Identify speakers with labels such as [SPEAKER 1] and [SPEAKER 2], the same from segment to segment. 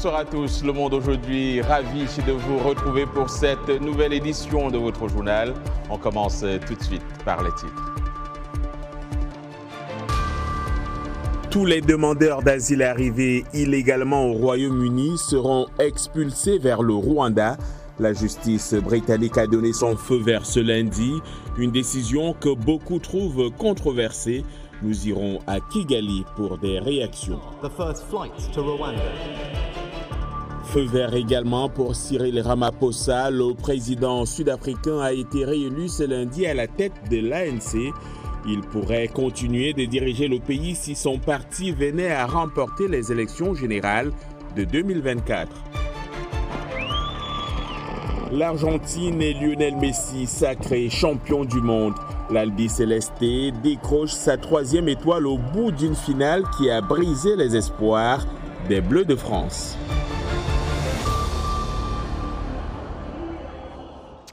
[SPEAKER 1] bonsoir à tous. Le Monde aujourd'hui, ravi de vous retrouver pour cette nouvelle édition de votre journal. On commence tout de suite par les titres. Tous les demandeurs d'asile arrivés illégalement au Royaume-Uni seront expulsés vers le Rwanda. La justice britannique a donné son feu vert ce lundi, une décision que beaucoup trouvent controversée. Nous irons à Kigali pour des réactions. Feu vert également pour Cyril Ramaphosa. Le président sud-africain a été réélu ce lundi à la tête de l'ANC. Il pourrait continuer de diriger le pays si son parti venait à remporter les élections générales de 2024. L'Argentine et Lionel Messi, sacré champion du monde. L'Albi Céleste décroche sa 3e étoile au bout d'une finale qui a brisé les espoirs des Bleus de France.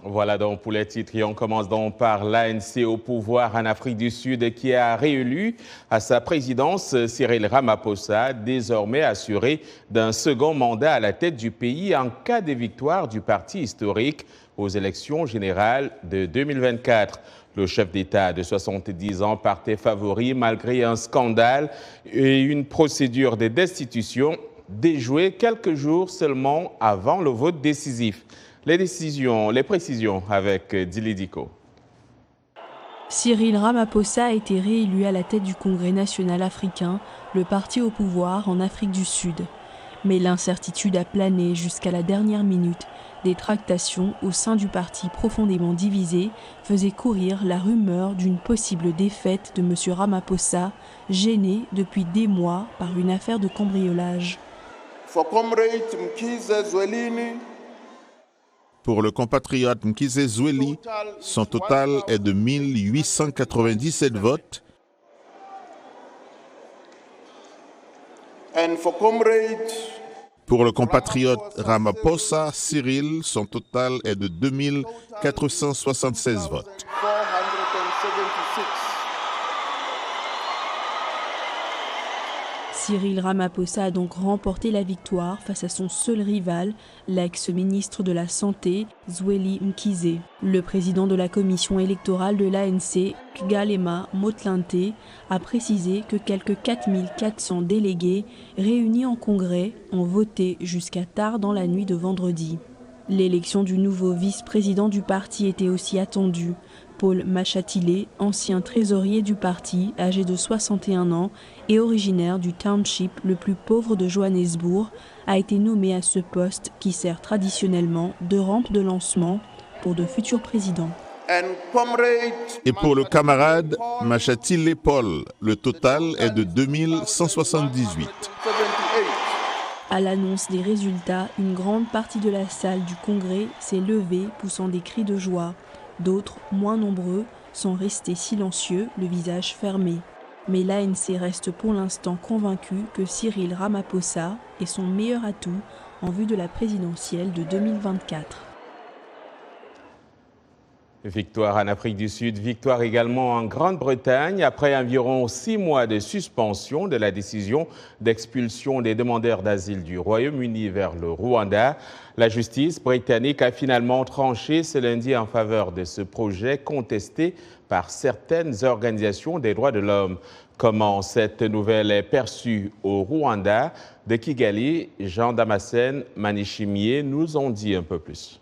[SPEAKER 1] Voilà donc pour les titres et on commence donc par l'ANC au pouvoir en Afrique du Sud qui a réélu à sa présidence Cyril Ramaphosa, désormais assuré d'un second mandat à la tête du pays en cas de victoire du parti historique aux élections générales de 2024. Le chef d'État de 70 ans partait favori malgré un scandale et une procédure de destitution déjouée quelques jours seulement avant le vote décisif. Les précisions avec Dili Diko.
[SPEAKER 2] Cyril Ramaphosa a été réélu à la tête du Congrès national africain, le parti au pouvoir en Afrique du Sud. Mais l'incertitude a plané jusqu'à la dernière minute. Des tractations au sein du parti profondément divisé faisaient courir la rumeur d'une possible défaite de M. Ramaphosa, gêné depuis des mois par une affaire de cambriolage.
[SPEAKER 3] Pour le compatriote Mkize Zweli, son total est de 1897 votes. Pour le compatriote Ramaphosa Cyril, son total est de 2476 votes.
[SPEAKER 2] Cyril Ramaphosa a donc remporté la victoire face à son seul rival, l'ex-ministre de la Santé, Zweli Mkhize. Le président de la commission électorale de l'ANC, Kgalema Motlanthe, a précisé que quelques 4400 délégués réunis en congrès ont voté jusqu'à tard dans la nuit de vendredi. L'élection du nouveau vice-président du parti était aussi attendue. Paul Mashatile, ancien trésorier du parti, âgé de 61 ans et originaire du township le plus pauvre de Johannesburg, a été nommé à ce poste qui sert traditionnellement de rampe de lancement pour de futurs présidents.
[SPEAKER 3] Et pour le camarade Mashatile Paul, le total est de 2178.
[SPEAKER 2] À l'annonce des résultats, une grande partie de la salle du Congrès s'est levée poussant des cris de joie. D'autres, moins nombreux, sont restés silencieux, le visage fermé. Mais l'ANC reste pour l'instant convaincu que Cyril Ramaphosa est son meilleur atout en vue de la présidentielle de 2024.
[SPEAKER 1] Victoire en Afrique du Sud, victoire également en Grande-Bretagne. Après environ 6 mois de suspension de la décision d'expulsion des demandeurs d'asile du Royaume-Uni vers le Rwanda, la justice britannique a finalement tranché ce lundi en faveur de ce projet contesté par certaines organisations des droits de l'homme. Comment cette nouvelle est perçue au Rwanda? De Kigali, Jean Damascène Manishimiye nous en dit un peu plus.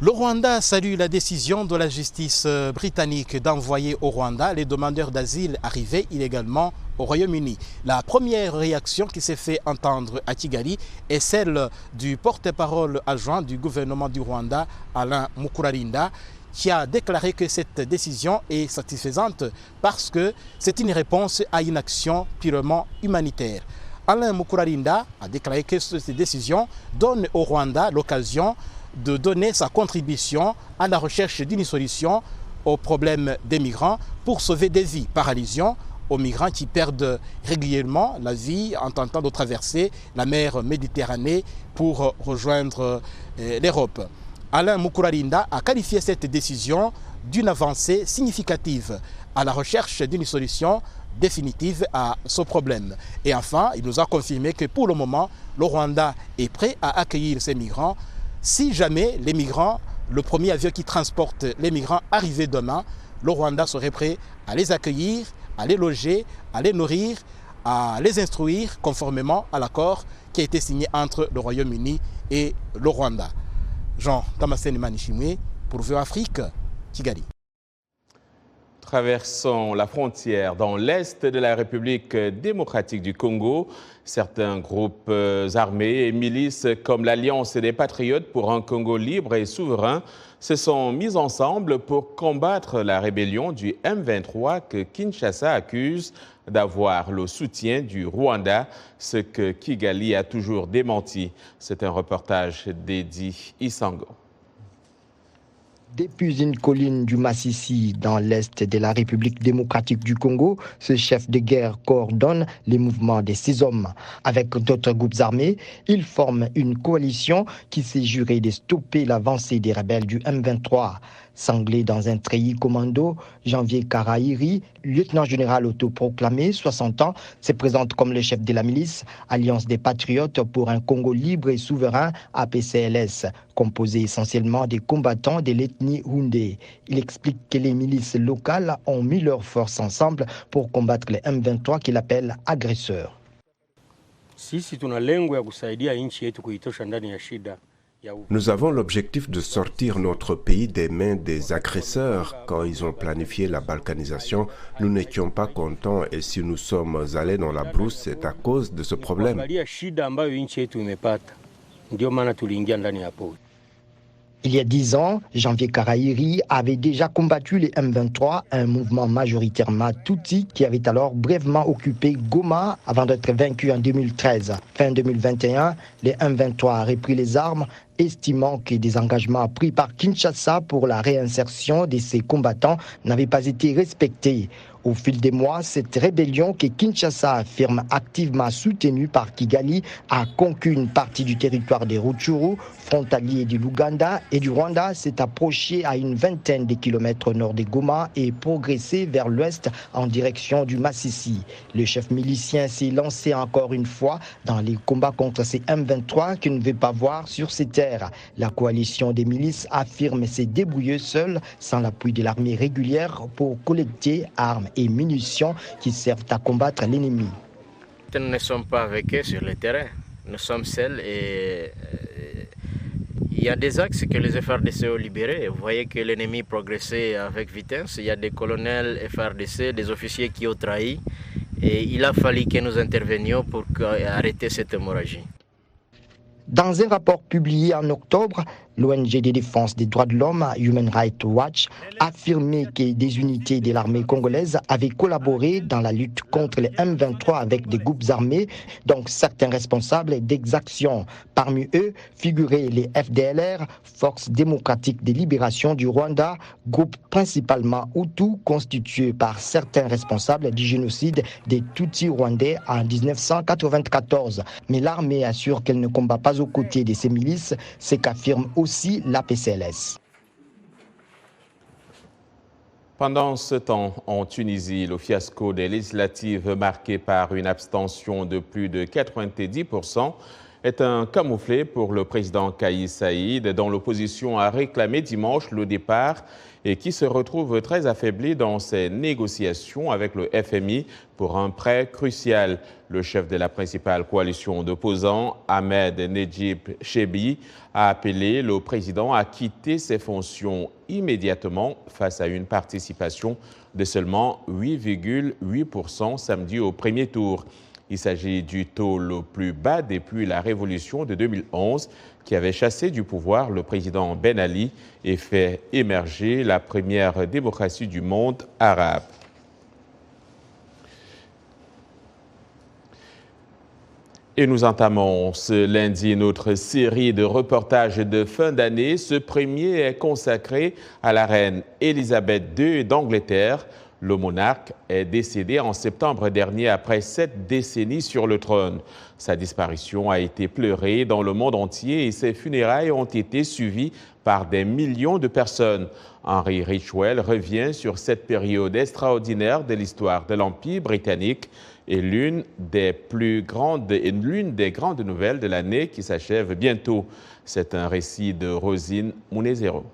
[SPEAKER 4] Le Rwanda salue la décision de la justice britannique d'envoyer au Rwanda les demandeurs d'asile arrivés illégalement au Royaume-Uni. La première réaction qui s'est fait entendre à Kigali est celle du porte-parole adjoint du gouvernement du Rwanda, Alain Mukurarinda, qui a déclaré que cette décision est satisfaisante parce que c'est une réponse à une action purement humanitaire. Alain Mukurarinda a déclaré que cette décision donne au Rwanda l'occasion de donner sa contribution à la recherche d'une solution au problème des migrants pour sauver des vies. Par allusion aux migrants qui perdent régulièrement la vie en tentant de traverser la mer Méditerranée pour rejoindre l'Europe. Alain Mukurarinda a qualifié cette décision d'une avancée significative à la recherche d'une solution définitive à ce problème. Et enfin, il nous a confirmé que pour le moment, le Rwanda est prêt à accueillir ces migrants. Si jamais les migrants, le premier avion qui transporte les migrants arrivait demain, le Rwanda serait prêt à les accueillir, à les loger, à les nourrir, à les instruire conformément à l'accord qui a été signé entre le Royaume-Uni et le Rwanda. Jean Damascène Manishimwe pour VOA Afrique, Kigali.
[SPEAKER 1] Traversant la frontière dans l'est de la République démocratique du Congo, certains groupes armés et milices comme l'Alliance des Patriotes pour un Congo libre et souverain se sont mis ensemble pour combattre la rébellion du M23 que Kinshasa accuse d'avoir le soutien du Rwanda, ce que Kigali a toujours démenti. C'est un reportage d'Edi Isango.
[SPEAKER 5] Depuis une colline du Massissi, dans l'est de la République démocratique du Congo, ce chef de guerre coordonne les mouvements de ces hommes. Avec d'autres groupes armés, ils forment une coalition qui s'est jurée de stopper l'avancée des rebelles du M23. Sanglé dans un treillis commando, Janvier Karaïri, lieutenant-général autoproclamé, 60 ans, se présente comme le chef de la milice Alliance des Patriotes pour un Congo libre et souverain, APCLS, composé essentiellement des combattants de l'ethnie Houndé. Il explique que les milices locales ont mis leurs forces ensemble pour combattre les M23 qu'il appelle agresseurs.
[SPEAKER 6] Nous avons l'objectif de sortir notre pays des mains des agresseurs. Quand ils ont planifié la balkanisation, nous n'étions pas contents et si nous sommes allés dans la brousse, c'est à cause de ce problème.
[SPEAKER 5] Il y a 10 ans, Janvier Karaïri avait déjà combattu les M23, un mouvement majoritairement Tutsi qui avait alors brièvement occupé Goma avant d'être vaincu en 2013. Fin 2021, les M23 ont repris les armes, estimant que des engagements pris par Kinshasa pour la réinsertion de ces combattants n'avaient pas été respectés. Au fil des mois, cette rébellion que Kinshasa affirme activement soutenue par Kigali a conquis une partie du territoire des Rutshuru, frontalier de l'Ouganda et du Rwanda, s'est approchée à une vingtaine de kilomètres au nord de Goma et progressé vers l'ouest en direction du Massissi. Le chef milicien s'est lancé encore une fois dans les combats contre ces M23 qu'il ne veut pas voir sur ses terres. La coalition des milices affirme se débrouiller seule, sans l'appui de l'armée régulière, pour collecter armes et munitions qui servent à combattre l'ennemi.
[SPEAKER 7] Nous ne sommes pas avec eux sur le terrain, nous sommes seuls et il y a des axes que les FARDC ont libérés. Vous voyez que l'ennemi progressait avec vitesse, il y a des colonels FARDC, des officiers qui ont trahi et il a fallu que nous intervenions pour arrêter cette hémorragie.
[SPEAKER 5] Dans un rapport publié en octobre, l'ONG de défense des droits de l'homme, Human Rights Watch, a affirmé que des unités de l'armée congolaise avaient collaboré dans la lutte contre les M23 avec des groupes armés, donc certains responsables d'exactions. Parmi eux figuraient les FDLR, Forces démocratiques de libération du Rwanda, groupe principalement Hutu constitué par certains responsables du génocide des Tutsis rwandais en 1994. Mais l'armée assure qu'elle ne combat pas aux côtés de ces milices, ce qu'affirme aussi l'APCLS.
[SPEAKER 1] Pendant ce temps, en Tunisie, le fiasco des législatives marqué par une abstention de plus de 90% est un camouflet pour le président Kais Saïed, dont l'opposition a réclamé dimanche le départ et qui se retrouve très affaibli dans ses négociations avec le FMI pour un prêt crucial. Le chef de la principale coalition d'opposants, Ahmed Nedjib Chebi, a appelé le président à quitter ses fonctions immédiatement face à une participation de seulement 8,8% samedi au premier tour. Il s'agit du taux le plus bas depuis la révolution de 2011 qui avait chassé du pouvoir le président Ben Ali et fait émerger la première démocratie du monde arabe. Et nous entamons ce lundi notre série de reportages de fin d'année. Ce premier est consacré à la reine Elisabeth II d'Angleterre. Le monarque est décédé en septembre dernier après 7 décennies sur le trône. Sa disparition a été pleurée dans le monde entier et ses funérailles ont été suivies par des millions de personnes. Henry Ridgwell revient sur cette période extraordinaire de l'histoire de l'Empire britannique et l'une des grandes nouvelles de l'année qui s'achève bientôt. C'est un récit de Rosine Munezero.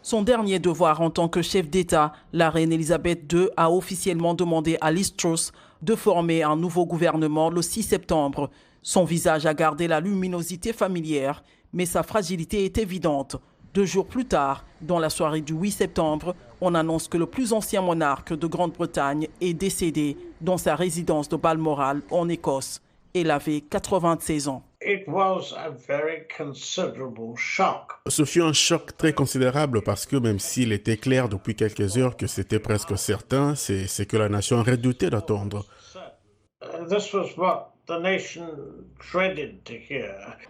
[SPEAKER 8] Son dernier devoir en tant que chef d'État, la reine Elisabeth II a officiellement demandé à Liz Truss de former un nouveau gouvernement le 6 septembre. Son visage a gardé la luminosité familière, mais sa fragilité est évidente. 2 jours plus tard, dans la soirée du 8 septembre, on annonce que le plus ancien monarque de Grande-Bretagne est décédé dans sa résidence de Balmoral en Écosse. Il avait 96 ans.
[SPEAKER 9] Ce fut un choc très considérable parce que même s'il était clair depuis quelques heures que c'était presque certain, c'est ce que la nation redoutait d'entendre.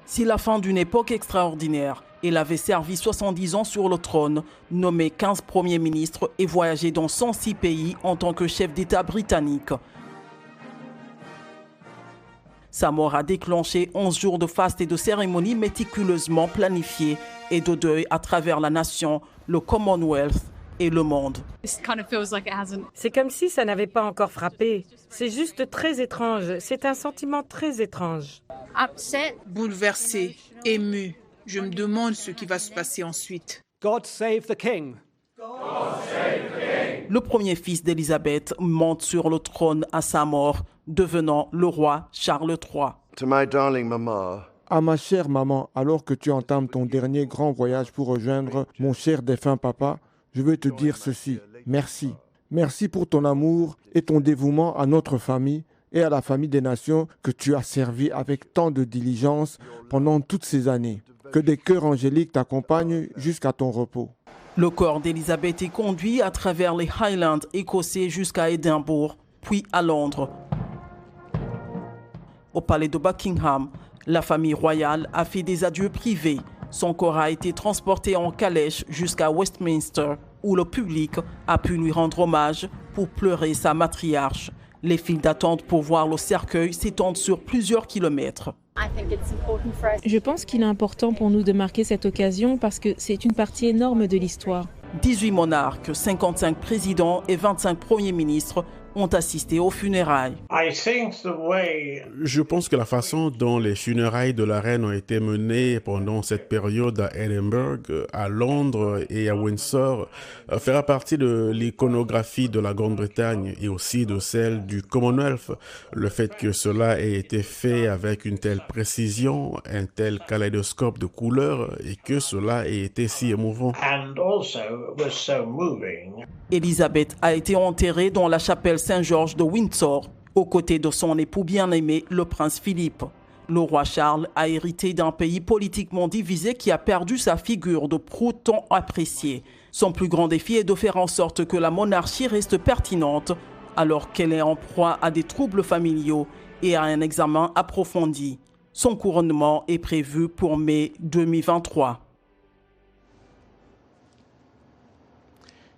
[SPEAKER 8] C'est la fin d'une époque extraordinaire. Il avait servi 70 ans sur le trône, nommé 15 premiers ministres et voyagé dans 106 pays en tant que chef d'État britannique. Sa mort a déclenché 11 jours de faste et de cérémonies méticuleusement planifiées et de deuil à travers la nation, le Commonwealth et le monde.
[SPEAKER 10] C'est comme si ça n'avait pas encore frappé. C'est juste très étrange. C'est un sentiment très étrange.
[SPEAKER 11] Bouleversé, ému. Je me demande ce qui va se passer ensuite.
[SPEAKER 12] God save the king.
[SPEAKER 8] Le premier fils d'Élisabeth monte sur le trône à sa mort, devenant le roi Charles III.
[SPEAKER 13] À ma chère maman, alors que tu entames ton dernier grand voyage pour rejoindre mon cher défunt papa, je veux te dire ceci. Merci. Merci pour ton amour et ton dévouement à notre famille et à la famille des nations que tu as servi avec tant de diligence pendant toutes ces années. Que des chœurs angéliques t'accompagnent jusqu'à ton repos.
[SPEAKER 8] Le corps d'Élisabeth est conduit à travers les Highlands écossais jusqu'à Édimbourg, puis à Londres. Au palais de Buckingham, la famille royale a fait des adieux privés. Son corps a été transporté en calèche jusqu'à Westminster, où le public a pu lui rendre hommage pour pleurer sa matriarche. Les files d'attente pour voir le cercueil s'étendent sur plusieurs kilomètres.
[SPEAKER 14] Je pense qu'il est important pour nous de marquer cette occasion parce que c'est une partie énorme de l'histoire.
[SPEAKER 8] 18 monarques, 55 présidents et 25 premiers ministres ont assisté aux funérailles.
[SPEAKER 9] Je pense que la façon dont les funérailles de la reine ont été menées pendant cette période à Edinburgh, à Londres et à Windsor fera partie de l'iconographie de la Grande-Bretagne et aussi de celle du Commonwealth. Le fait que cela ait été fait avec une telle précision, un tel kaléidoscope de couleurs et que cela ait été si émouvant.
[SPEAKER 8] Elisabeth a été enterrée dans la chapelle Saint-Georges de Windsor, aux côtés de son époux bien-aimé, le prince Philippe. Le roi Charles a hérité d'un pays politiquement divisé qui a perdu sa figure de proue tant appréciée. Son plus grand défi est de faire en sorte que la monarchie reste pertinente, alors qu'elle est en proie à des troubles familiaux et à un examen approfondi. Son couronnement est prévu pour mai 2023.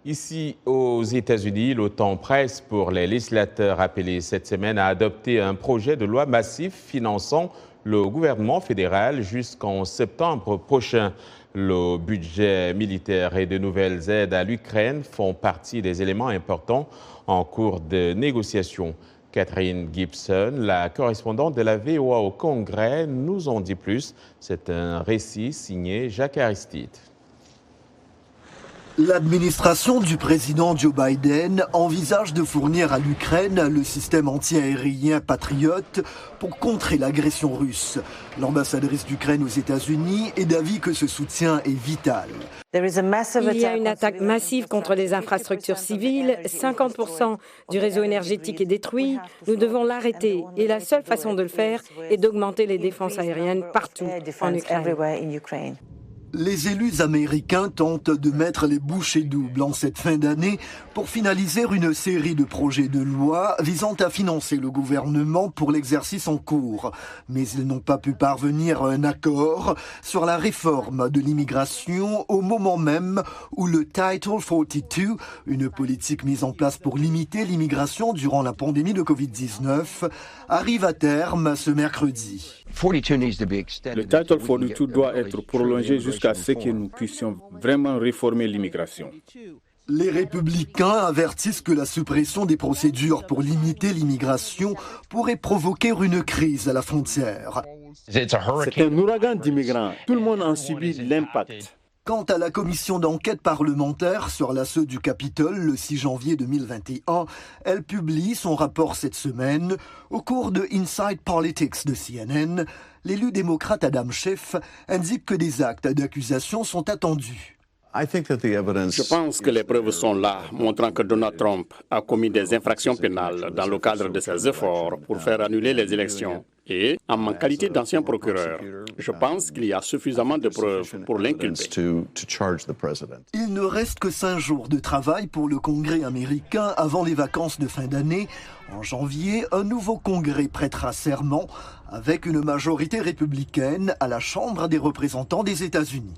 [SPEAKER 1] Ici, aux États-Unis, le temps presse pour les législateurs appelés cette semaine à adopter un projet de loi massif finançant le gouvernement fédéral jusqu'en septembre prochain. Le budget militaire et de nouvelles aides à l'Ukraine font partie des éléments importants en cours de négociation. Catherine Gibson, la correspondante de la VOA au Congrès, nous en dit plus. C'est un récit signé Jacques Aristide.
[SPEAKER 15] L'administration du président Joe Biden envisage de fournir à l'Ukraine le système anti-aérien Patriot pour contrer l'agression russe. L'ambassadrice d'Ukraine aux États-Unis est d'avis que ce soutien est vital.
[SPEAKER 10] Il y a une attaque massive contre les infrastructures civiles, 50% du réseau énergétique est détruit, nous devons l'arrêter et la seule façon de le faire est d'augmenter les défenses aériennes partout en Ukraine.
[SPEAKER 15] Les élus américains tentent de mettre les bouchées doubles en cette fin d'année pour finaliser une série de projets de loi visant à financer le gouvernement pour l'exercice en cours. Mais ils n'ont pas pu parvenir à un accord sur la réforme de l'immigration au moment même où le Title 42, une politique mise en place pour limiter l'immigration durant la pandémie de Covid-19, arrive à terme ce mercredi.
[SPEAKER 12] Le Title 42 doit être prolongé jusqu'à ce que nous puissions vraiment réformer l'immigration.
[SPEAKER 15] Les républicains avertissent que la suppression des procédures pour limiter l'immigration pourrait provoquer une crise à la frontière.
[SPEAKER 16] C'est un ouragan d'immigrants. Tout le monde en subit l'impact.
[SPEAKER 15] Quant à la commission d'enquête parlementaire sur l'assaut du Capitole le 6 janvier 2021, elle publie son rapport cette semaine. Au cours de Inside Politics de CNN, l'élu démocrate Adam Schiff indique que des actes d'accusation sont attendus.
[SPEAKER 12] Je pense que les preuves sont là, montrant que Donald Trump a commis des infractions pénales dans le cadre de ses efforts pour faire annuler les élections. Et, en ma qualité d'ancien procureur, je pense qu'il y a suffisamment de preuves pour l'inculper.
[SPEAKER 15] Il ne reste que 5 jours de travail pour le Congrès américain avant les vacances de fin d'année. En janvier, un nouveau Congrès prêtera serment avec une majorité républicaine à la Chambre des représentants des États-Unis.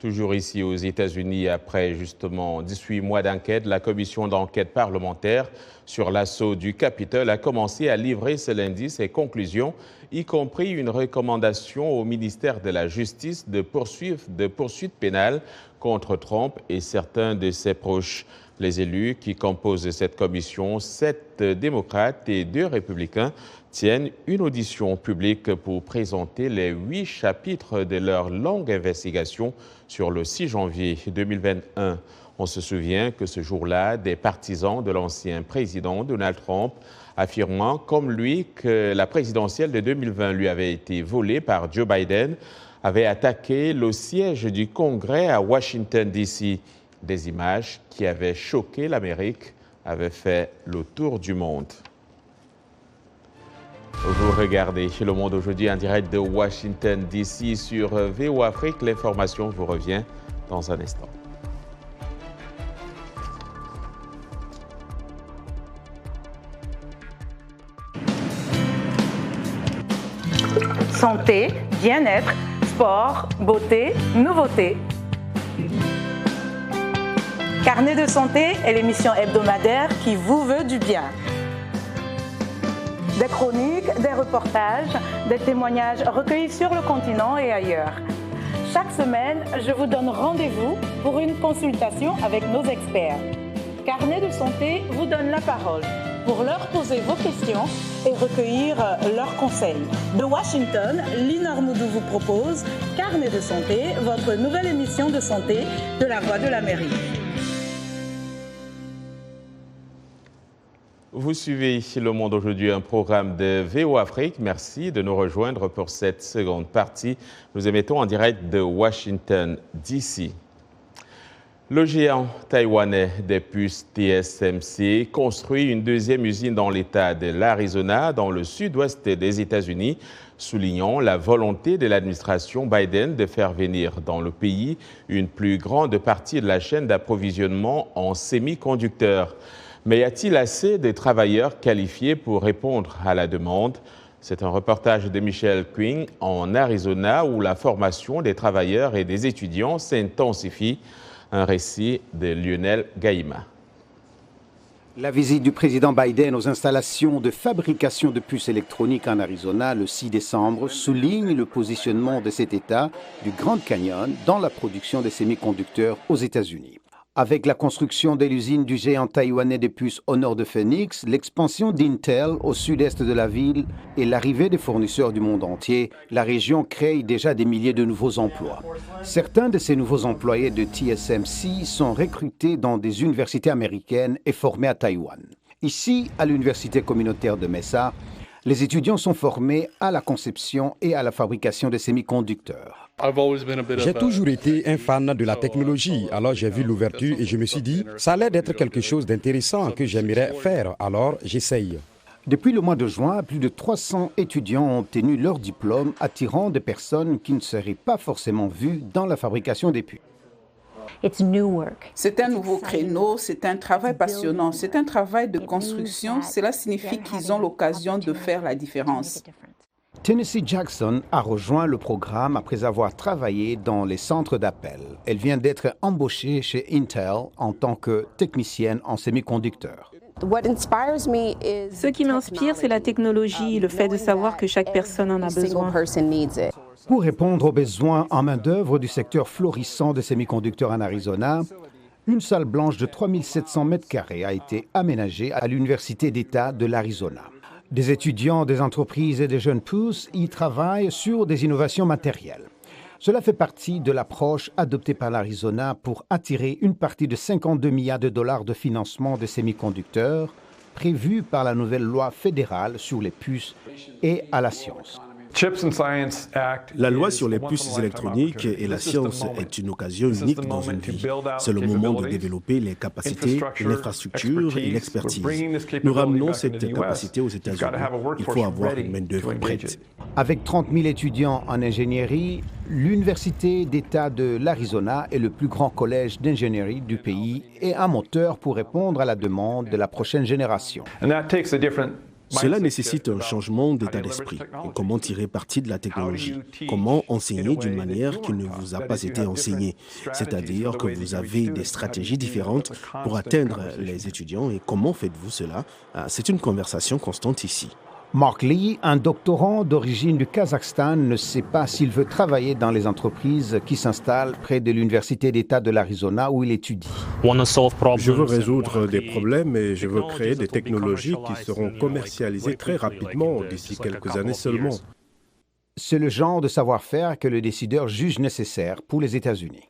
[SPEAKER 1] Toujours ici aux États-Unis, après justement 18 mois d'enquête, la commission d'enquête parlementaire sur l'assaut du Capitole a commencé à livrer ce lundi ses conclusions, y compris une recommandation au ministère de la Justice de poursuites pénales contre Trump et certains de ses proches. Les élus qui composent cette commission, 7 démocrates et 2 républicains, tiennent une audition publique pour présenter les 8 chapitres de leur longue investigation sur le 6 janvier 2021. On se souvient que ce jour-là, des partisans de l'ancien président Donald Trump, affirmant comme lui que la présidentielle de 2020 lui avait été volée par Joe Biden, avaient attaqué le siège du Congrès à Washington, D.C. Des images qui avaient choqué l'Amérique avaient fait le tour du monde. Vous regardez Le Monde aujourd'hui en direct de Washington, D.C. sur VOA Afrique. L'information vous revient dans un instant.
[SPEAKER 17] Santé, bien-être, sport, beauté, nouveauté. Carnet de santé est l'émission hebdomadaire qui vous veut du bien. Des chroniques, des reportages, des témoignages recueillis sur le continent et ailleurs. Chaque semaine, je vous donne rendez-vous pour une consultation avec nos experts. Carnet de santé vous donne la parole pour leur poser vos questions et recueillir leurs conseils. De Washington, Lynn Armoudou vous propose Carnet de santé, votre nouvelle émission de santé de la Voix de l'Amérique.
[SPEAKER 1] Vous suivez Le Monde aujourd'hui, un programme de VOA Afrique. Merci de nous rejoindre pour cette seconde partie. Nous émettons en direct de Washington, D.C. Le géant taïwanais des puces TSMC construit une deuxième usine dans l'État de l'Arizona, dans le sud-ouest des États-Unis, soulignant la volonté de l'administration Biden de faire venir dans le pays une plus grande partie de la chaîne d'approvisionnement en semi-conducteurs. Mais y a-t-il assez de travailleurs qualifiés pour répondre à la demande? C'est un reportage de Michelle Quinn en Arizona où la formation des travailleurs et des étudiants s'intensifie. Un récit de Lionel Gaïma.
[SPEAKER 18] La visite du président Biden aux installations de fabrication de puces électroniques en Arizona le 6 décembre souligne le positionnement de cet État du Grand Canyon dans la production des semi-conducteurs aux États-Unis. Avec la construction de l'usine du géant taïwanais des puces au nord de Phoenix, l'expansion d'Intel au sud-est de la ville et l'arrivée des fournisseurs du monde entier, la région crée déjà des milliers de nouveaux emplois. Certains de ces nouveaux employés de TSMC sont recrutés dans des universités américaines et formés à Taïwan. Ici, à l'université communautaire de Mesa, les étudiants sont formés à la conception et à la fabrication de semi-conducteurs.
[SPEAKER 19] J'ai toujours été un fan de la technologie, alors j'ai vu l'ouverture et je me suis dit, ça a l'air d'être quelque chose d'intéressant que j'aimerais faire, alors j'essaye.
[SPEAKER 18] Depuis le mois de juin, plus de 300 étudiants ont obtenu leur diplôme, attirant des personnes qui ne seraient pas forcément vues dans la fabrication des puits.
[SPEAKER 11] C'est un nouveau créneau, c'est un travail passionnant, c'est un travail de construction. Cela signifie qu'ils ont l'occasion de faire la différence.
[SPEAKER 18] Tennessee Jackson a rejoint le programme après avoir travaillé dans les centres d'appel. Elle vient d'être embauchée chez Intel en tant que technicienne en semi-conducteurs.
[SPEAKER 14] Ce qui m'inspire, c'est la technologie, le fait de savoir que chaque personne en a besoin.
[SPEAKER 18] Pour répondre aux besoins en main-d'œuvre du secteur florissant des semi-conducteurs en Arizona, une salle blanche de 3700 m² a été aménagée à l'Université d'État de l'Arizona. Des étudiants, des entreprises et des jeunes pousses y travaillent sur des innovations matérielles. Cela fait partie de l'approche adoptée par l'Arizona pour attirer une partie de 52 milliards de dollars de financement des semi-conducteurs prévue par la nouvelle loi fédérale sur les puces et à la science.
[SPEAKER 20] La loi sur les puces électroniques et la science est une occasion unique dans une vie. C'est le moment de développer les capacités, l'infrastructure et l'expertise. Nous ramenons cette capacité aux États-Unis. Il faut avoir une main-d'œuvre prête.
[SPEAKER 18] Avec 30 000 étudiants en ingénierie, l'Université d'État de l'Arizona est le plus grand collège d'ingénierie du pays et un moteur pour répondre à la demande de la prochaine génération.
[SPEAKER 20] Cela nécessite un changement d'état d'esprit. Comment tirer parti de la technologie? Comment enseigner d'une manière qui ne vous a pas été enseignée? C'est-à-dire que vous avez des stratégies différentes pour atteindre les étudiants. Et comment faites-vous cela? C'est une conversation constante ici.
[SPEAKER 18] Mark Lee, un doctorant d'origine du Kazakhstan, ne sait pas s'il veut travailler dans les entreprises qui s'installent près de l'Université d'État de l'Arizona où il étudie.
[SPEAKER 20] Je veux résoudre des problèmes et je veux créer des technologies qui seront commercialisées très rapidement d'ici quelques années seulement.
[SPEAKER 18] C'est le genre de savoir-faire que le décideur juge nécessaire pour les États-Unis.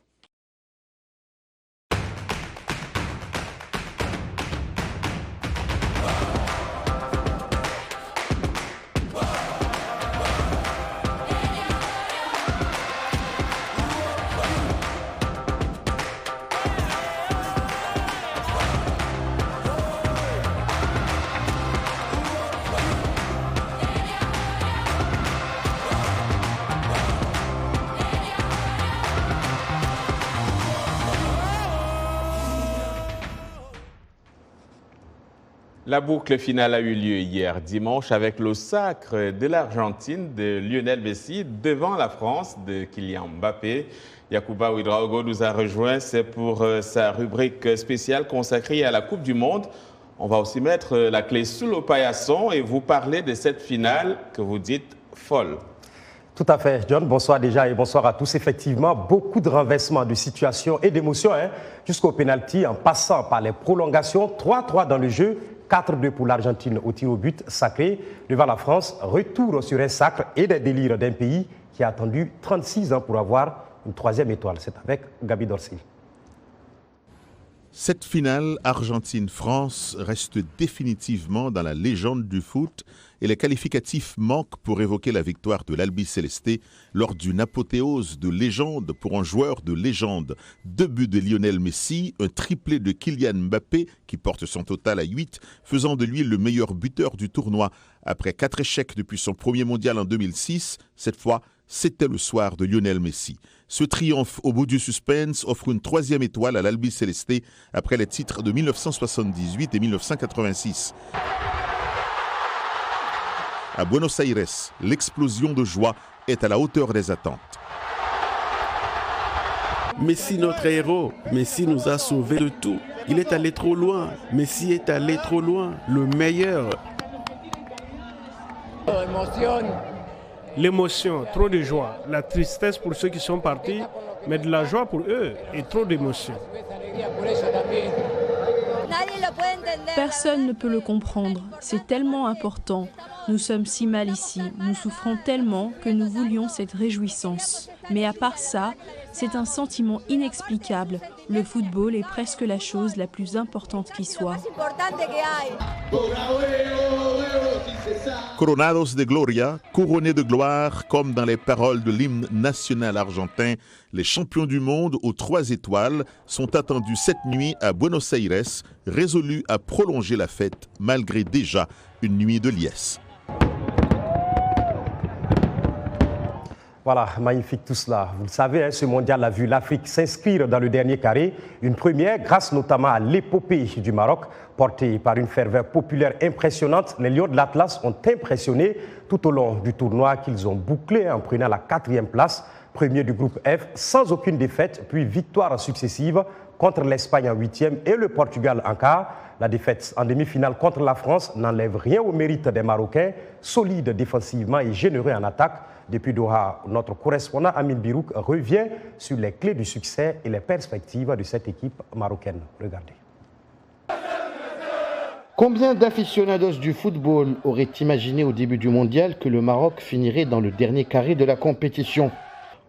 [SPEAKER 1] La boucle finale a eu lieu hier dimanche avec le sacre de l'Argentine de Lionel Messi devant la France de Kylian Mbappé. Yacouba Ouedraogo nous a rejoint, c'est pour sa rubrique spéciale consacrée à la Coupe du Monde. On va aussi mettre la clé sous le paillasson et vous parler de cette finale que vous dites folle.
[SPEAKER 21] Tout à fait, John. Bonsoir déjà et bonsoir à tous. Effectivement, beaucoup de renversements de situation et d'émotions jusqu'au pénalty en passant par les prolongations. 3-3 dans le jeu. 4-2 pour l'Argentine au tir au but sacré devant la France. Retour sur un sacre et des délires d'un pays qui a attendu 36 ans pour avoir une troisième étoile. C'est avec Gabi Dorsil.
[SPEAKER 3] Cette finale Argentine-France reste définitivement dans la légende du foot et les qualificatifs manquent pour évoquer la victoire de l'Albi Célesté lors d'une apothéose de légende pour un joueur de légende. 2 buts de Lionel Messi, un triplé de Kylian Mbappé qui porte son total à 8, faisant de lui le meilleur buteur du tournoi. Après 4 échecs depuis son premier mondial en 2006, cette fois, c'était le soir de Lionel Messi. Ce triomphe au bout du suspense offre une 3e étoile à l'Albi Célesté après les titres de 1978 et 1986. À Buenos Aires, l'explosion de joie est à la hauteur des attentes.
[SPEAKER 9] Messi, notre héros. Messi nous a sauvés de tout. Il est allé trop loin. Messi est allé trop loin. Le meilleur.
[SPEAKER 22] L'émotion, trop de joie. La tristesse pour ceux qui sont partis, mais de la joie pour eux et trop d'émotion.
[SPEAKER 2] Personne ne peut le comprendre. C'est tellement important. Nous sommes si mal ici. Nous souffrons tellement que nous voulions cette réjouissance. Mais à part ça, c'est un sentiment inexplicable. Le football est presque la chose la plus importante qui soit.
[SPEAKER 3] Coronados de gloria, couronnés de gloire, comme dans les paroles de l'hymne national argentin, les champions du monde aux 3 étoiles sont attendus cette nuit à Buenos Aires, résolus à prolonger la fête malgré déjà une nuit de liesse.
[SPEAKER 21] Voilà, magnifique tout cela. Vous le savez, ce mondial a vu l'Afrique s'inscrire dans le dernier carré. Une première grâce notamment à l'épopée du Maroc. Portée par une ferveur populaire impressionnante, les Lions de l'Atlas ont impressionné tout au long du tournoi qu'ils ont bouclé en prenant la 4e place, premier du groupe F, sans aucune défaite, puis victoire successive contre l'Espagne en 8e et le Portugal en quart. La défaite en demi-finale contre la France n'enlève rien au mérite des Marocains, solides défensivement et généreux en attaque. Depuis Doha, notre correspondant Amin Birouk revient sur les clés du succès et les perspectives de cette équipe marocaine. Regardez.
[SPEAKER 4] Combien d'aficionados du football auraient imaginé au début du mondial que le Maroc finirait dans le dernier carré de la compétition?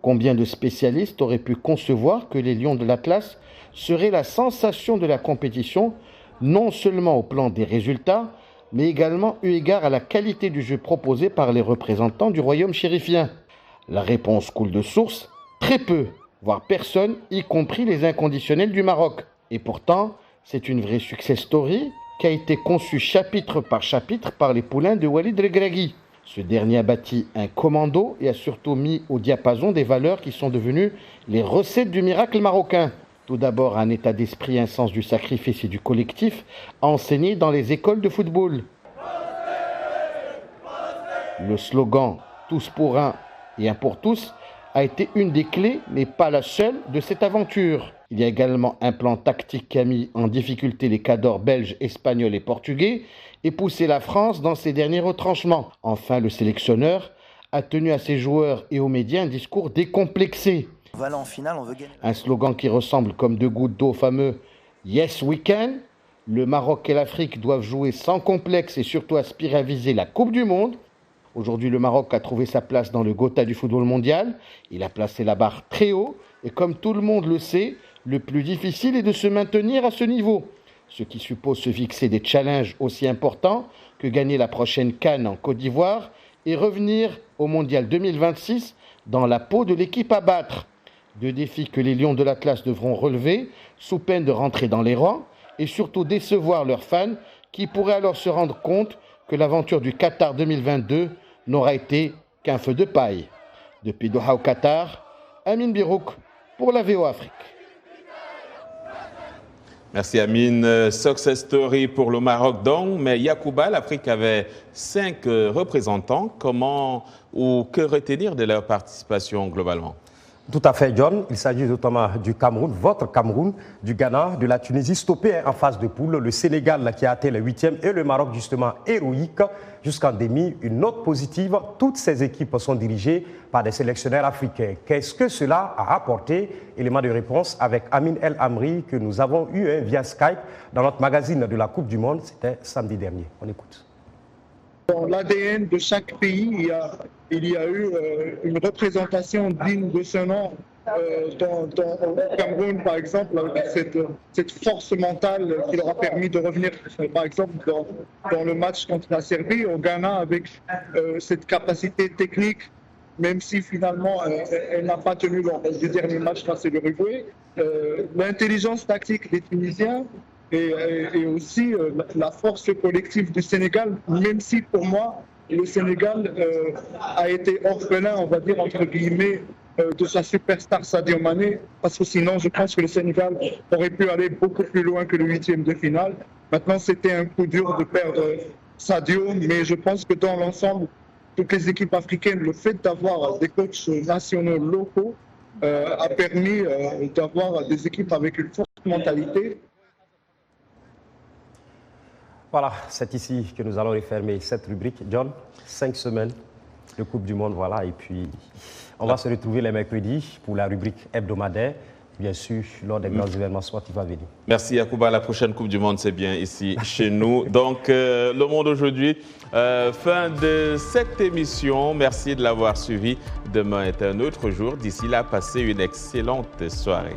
[SPEAKER 4] Combien de spécialistes auraient pu concevoir que les Lions de l'Atlas seraient la sensation de la compétition, non seulement au plan des résultats, mais également eu égard à la qualité du jeu proposé par les représentants du royaume chérifien? La réponse coule de source, très peu, voire personne, y compris les inconditionnels du Maroc. Et pourtant, c'est une vraie success story qui a été conçue chapitre par chapitre par les poulains de Walid Regragui. Ce dernier a bâti un commando et a surtout mis au diapason des valeurs qui sont devenues les recettes du miracle marocain. Tout d'abord, un état d'esprit, un sens du sacrifice et du collectif enseigné dans les écoles de football. Le slogan « Tous pour un et un pour tous » a été une des clés, mais pas la seule, de cette aventure. Il y a également un plan tactique qui a mis en difficulté les cadors belges, espagnols et portugais et poussé la France dans ses derniers retranchements. Enfin, le sélectionneur a tenu à ses joueurs et aux médias un discours décomplexé.
[SPEAKER 6] Voilà, en finale, on veut gagner.
[SPEAKER 4] Un slogan qui ressemble comme deux gouttes d'eau au fameux « Yes, we can ». Le Maroc et l'Afrique doivent jouer sans complexe et surtout aspirer à viser la Coupe du Monde. Aujourd'hui, le Maroc a trouvé sa place dans le Gotha du football mondial. Il a placé la barre très haut et comme tout le monde le sait, le plus difficile est de se maintenir à ce niveau. Ce qui suppose se fixer des challenges aussi importants que gagner la prochaine CAN en Côte d'Ivoire et revenir au Mondial 2026 dans la peau de l'équipe à battre. Deux défis que les Lions de l'Atlas devront relever sous peine de rentrer dans les rangs et surtout décevoir leurs fans qui pourraient alors se rendre compte que l'aventure du Qatar 2022 n'aura été qu'un feu de paille. Depuis Doha au Qatar, Amin Birouk pour la VO Afrique.
[SPEAKER 1] Merci Amine. Success story pour le Maroc donc, mais Yacouba, l'Afrique avait 5 représentants. Comment ou que retenir de leur participation globalement?
[SPEAKER 21] Tout à fait, John. Il s'agit notamment du Cameroun, votre Cameroun, du Ghana, de la Tunisie, stoppé en phase de poule, le Sénégal qui a atteint le 8e et le Maroc justement héroïque jusqu'en demi. Une note positive, toutes ces équipes sont dirigées par des sélectionneurs africains. Qu'est-ce que cela a apporté? Élément de réponse avec Amin El Amri que nous avons eu via Skype dans notre magazine de la Coupe du Monde. C'était samedi dernier. On écoute.
[SPEAKER 23] Dans l'ADN de chaque pays, il y a eu une représentation digne de ce nom. Au Cameroun, par exemple, avec cette force mentale qui leur a permis de revenir, par exemple, dans le match contre la Serbie. Au Ghana, avec cette capacité technique, même si finalement elle n'a pas tenu lors du dernier match face à l'Uruguay. L'intelligence tactique des Tunisiens, et aussi la force collective du Sénégal, même si pour moi, le Sénégal a été orphelin, on va dire, entre guillemets, de sa superstar Sadio Mané, parce que sinon, je pense que le Sénégal aurait pu aller beaucoup plus loin que le 8e de finale. Maintenant, c'était un coup dur de perdre Sadio, mais je pense que dans l'ensemble, toutes les équipes africaines, le fait d'avoir des coachs nationaux locaux a permis d'avoir des équipes avec une forte mentalité.
[SPEAKER 21] Voilà, c'est ici que nous allons refermer cette rubrique. John, 5 semaines de Coupe du Monde, voilà, et puis on va se retrouver les mercredis pour la rubrique hebdomadaire, bien sûr, lors des grands événements sportifs à venir.
[SPEAKER 1] Merci Yacouba, la prochaine Coupe du Monde, c'est bien ici, chez nous. Donc, Le Monde aujourd'hui, fin de cette émission. Merci de l'avoir suivi. Demain est un autre jour. D'ici là, passez une excellente soirée.